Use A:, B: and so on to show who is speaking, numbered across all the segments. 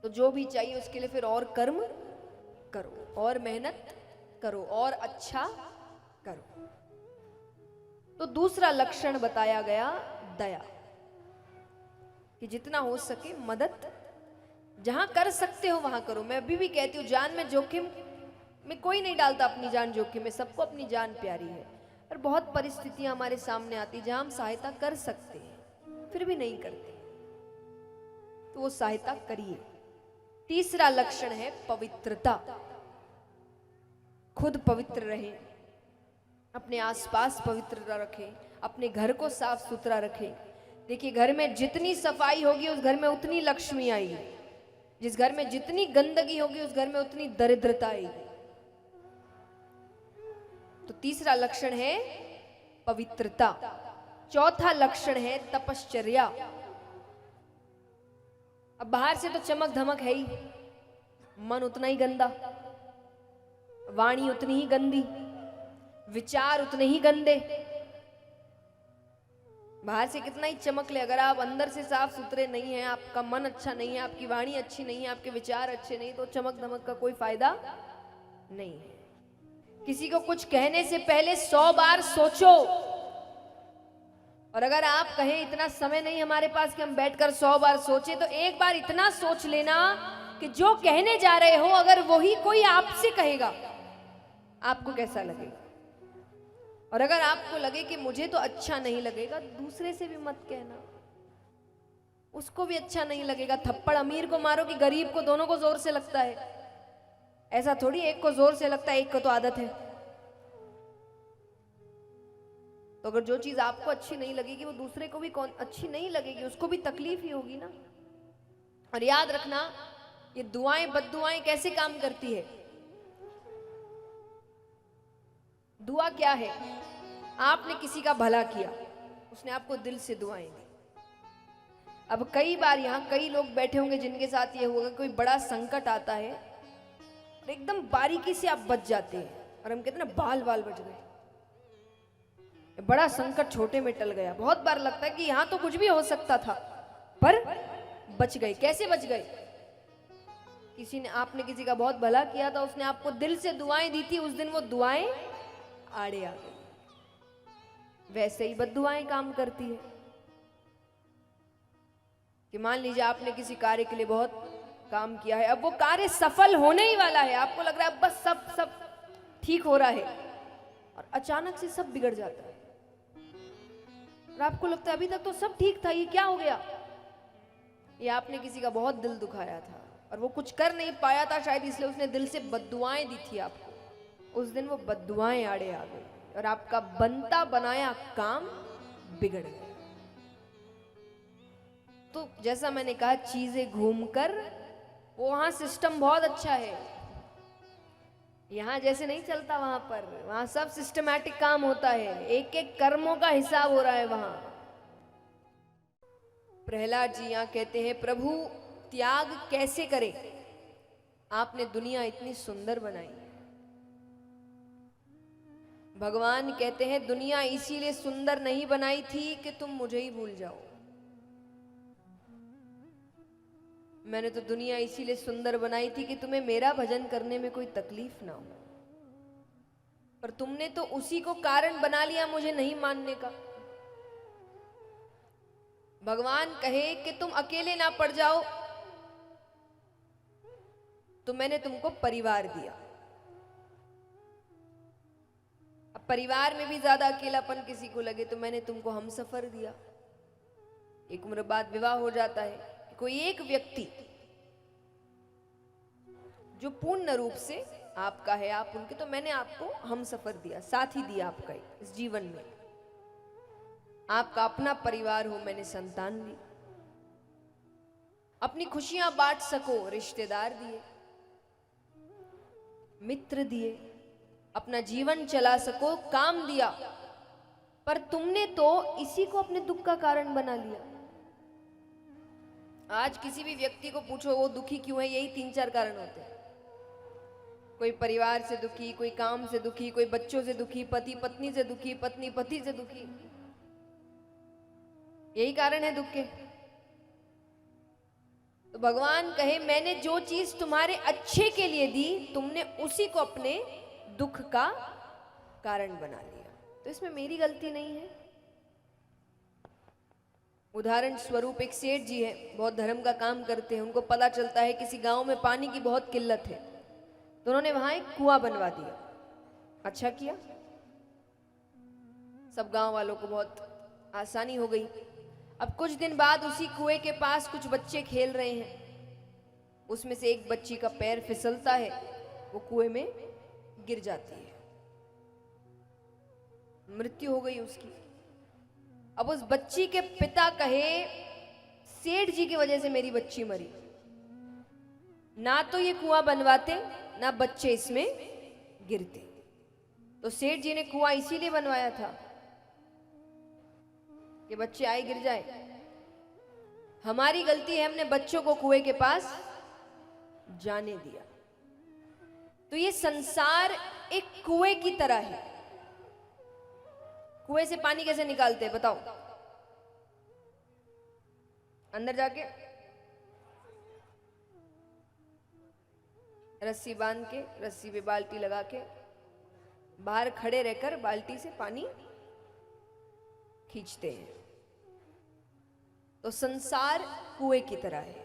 A: तो जो भी चाहिए उसके लिए फिर और कर्म करो, और मेहनत करो, और अच्छा करो। तो दूसरा लक्षण बताया गया दया, कि जितना हो सके मदद जहां कर सकते हो वहां करो। मैं अभी भी कहती हूँ, जान में जोखिम में कोई नहीं डालता अपनी जान जोखिम में, सबको अपनी जान प्यारी है। और बहुत परिस्थितियां हमारे सामने आती जहां हम सहायता कर सकते हैं फिर भी नहीं करते, तो वो सहायता करिए। तीसरा लक्षण है पवित्रता। खुद पवित्र रहें, अपने आसपास पवित्रता रखें, अपने घर को साफ सुथरा रखें। देखिए, घर में जितनी सफाई होगी उस घर में उतनी लक्ष्मी आएगी, जिस घर में जितनी गंदगी होगी उस घर में उतनी दरिद्रता आएगी। तो तीसरा लक्षण है पवित्रता। चौथा लक्षण है तपश्चर्या। अब बाहर से तो चमक धमक है ही, मन उतना ही गंदा, वाणी उतनी ही गंदी, विचार उतने ही गंदे। बाहर से कितना ही चमक ले, अगर आप अंदर से साफ सुथरे नहीं हैं, आपका मन अच्छा नहीं है, आपकी वाणी अच्छी नहीं है, आपके विचार अच्छे नहीं, तो चमक धमक का कोई फायदा नहीं है। किसी को कुछ कहने से पहले 100 बार सोचो। और अगर आप कहें इतना समय नहीं हमारे पास कि हम बैठकर 100 बार सोचें, तो एक बार इतना सोच लेना कि जो कहने जा रहे हो अगर वही कोई आपसे कहेगा आपको कैसा लगेगा। और अगर आपको लगे कि मुझे तो अच्छा नहीं लगेगा, दूसरे से भी मत कहना, उसको भी अच्छा नहीं लगेगा। थप्पड़ अमीर को मारो कि गरीब को, दोनों को जोर से लगता है। ऐसा थोड़ी एक को जोर से लगता है, एक को तो आदत है। तो अगर जो चीज आपको अच्छी नहीं लगेगी वो दूसरे को भी कौन अच्छी नहीं लगेगी, उसको भी तकलीफ ही होगी ना। और याद रखना, ये दुआएं बद्दुआएं कैसे काम करती है। दुआ क्या है? आपने किसी का भला किया, उसने आपको दिल से दुआएं दी। अब कई बार यहाँ कई लोग बैठे होंगे जिनके साथ ये होगा, कोई बड़ा संकट आता है और एकदम बारीकी से आप बच जाते हैं, और हम कहते हैं ना बाल बाल बच गए, बड़ा संकट छोटे में टल गया। बहुत बार लगता है कि यहां तो कुछ भी हो सकता था, पर बच गए। कैसे बच गए? किसी ने, आपने किसी का बहुत भला किया था, उसने आपको दिल से दुआएं दी थी, उस दिन वो दुआएं आड़े आ गई। वैसे ही बद्दुआएं काम करती है कि मान लीजिए आपने किसी कार्य के लिए बहुत काम किया है, अब वो कार्य सफल होने ही वाला है, आपको लग रहा है बस सब ठीक हो रहा है, और अचानक से सब बिगड़ जाता है। और आपको लगता है अभी तक तो सब ठीक था, ये क्या हो गया? ये आपने किसी का बहुत दिल दुखाया था और वो कुछ कर नहीं पाया था शायद, इसलिए उसने दिल से बद्दुआएं दी थी आपको। उस दिन वो बद्दुआएं आड़े आ गई और आपका बनता बनाया काम बिगड़ गया। तो जैसा मैंने कहा, चीजें घूमकर, वहां सिस्टम बहुत अच्छा है, यहां जैसे नहीं चलता वहां पर। वहां सब सिस्टमैटिक काम होता है, एक एक कर्मों का हिसाब हो रहा है वहां। प्रहलाद जी यहां कहते हैं, प्रभु त्याग कैसे करें, आपने दुनिया इतनी सुंदर बनाई। भगवान कहते हैं, दुनिया इसीलिए सुंदर नहीं बनाई थी कि तुम मुझे ही भूल जाओ। मैंने तो दुनिया इसीलिए सुंदर बनाई थी कि तुम्हें मेरा भजन करने में कोई तकलीफ ना हो, पर तुमने तो उसी को कारण बना लिया मुझे नहीं मानने का। भगवान कहे कि तुम अकेले ना पड़ जाओ, तो मैंने तुमको परिवार दिया। अब परिवार में भी ज्यादा अकेलापन किसी को लगे तो मैंने तुमको हमसफर दिया। एक उम्र बाद विवाह हो जाता है, कोई एक व्यक्ति जो पूर्ण रूप से आपका है, आप उनके, तो मैंने आपको हमसफर दिया, साथी दिया आपका इस जीवन में, आपका अपना परिवार हो, मैंने संतान दी। अपनी खुशियां बांट सको, रिश्तेदार दिए, मित्र दिए, अपना जीवन चला सको, काम दिया। पर तुमने तो इसी को अपने दुख का कारण बना लिया। आज किसी भी व्यक्ति को पूछो वो दुखी क्यों है, यही 3-4 कारण होते हैं। कोई परिवार से दुखी, कोई काम से दुखी, कोई बच्चों से दुखी, पति पत्नी से दुखी, पत्नी पति से दुखी, यही कारण है दुख के। तो भगवान कहे मैंने जो चीज तुम्हारे अच्छे के लिए दी तुमने उसी को अपने दुख का कारण बना लिया, तो इसमें मेरी गलती नहीं है। उदाहरण स्वरूप एक सेठ जी है, बहुत धर्म का काम करते हैं, उनको पता चलता है किसी गांव में पानी की बहुत किल्लत है, तो उन्होंने वहां एक कुआं बनवा दिया। अच्छा किया, सब गांव वालों को बहुत आसानी हो गई। अब कुछ दिन बाद उसी कुएं के पास कुछ बच्चे खेल रहे हैं, उसमें से एक बच्ची का पैर फिसलता है, वो कुएं में गिर जाती है, मृत्यु हो गई उसकी। अब उस बच्ची के पिता कहे सेठ जी की वजह से मेरी बच्ची मरी, ना तो ये कुआं बनवाते ना बच्चे इसमें गिरते। तो सेठ जी ने कुआं इसीलिए बनवाया था कि बच्चे आए गिर जाए। हमारी गलती है, हमने बच्चों को कुएं के पास जाने दिया। तो ये संसार एक कुएं की तरह है। कुएं से पानी कैसे निकालते हैं बताओ? अंदर जाके रस्सी बांध के, रस्सी पे बाल्टी लगा के, बाहर खड़े रहकर बाल्टी से पानी खींचते हैं। तो संसार कुएं की तरह है,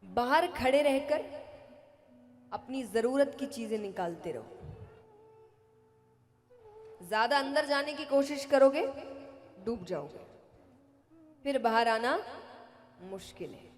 A: बाहर खड़े रहकर अपनी जरूरत की चीजें निकालते रहो। ज्यादा अंदर जाने की कोशिश करोगे डूब जाओगे, फिर बाहर आना मुश्किल है।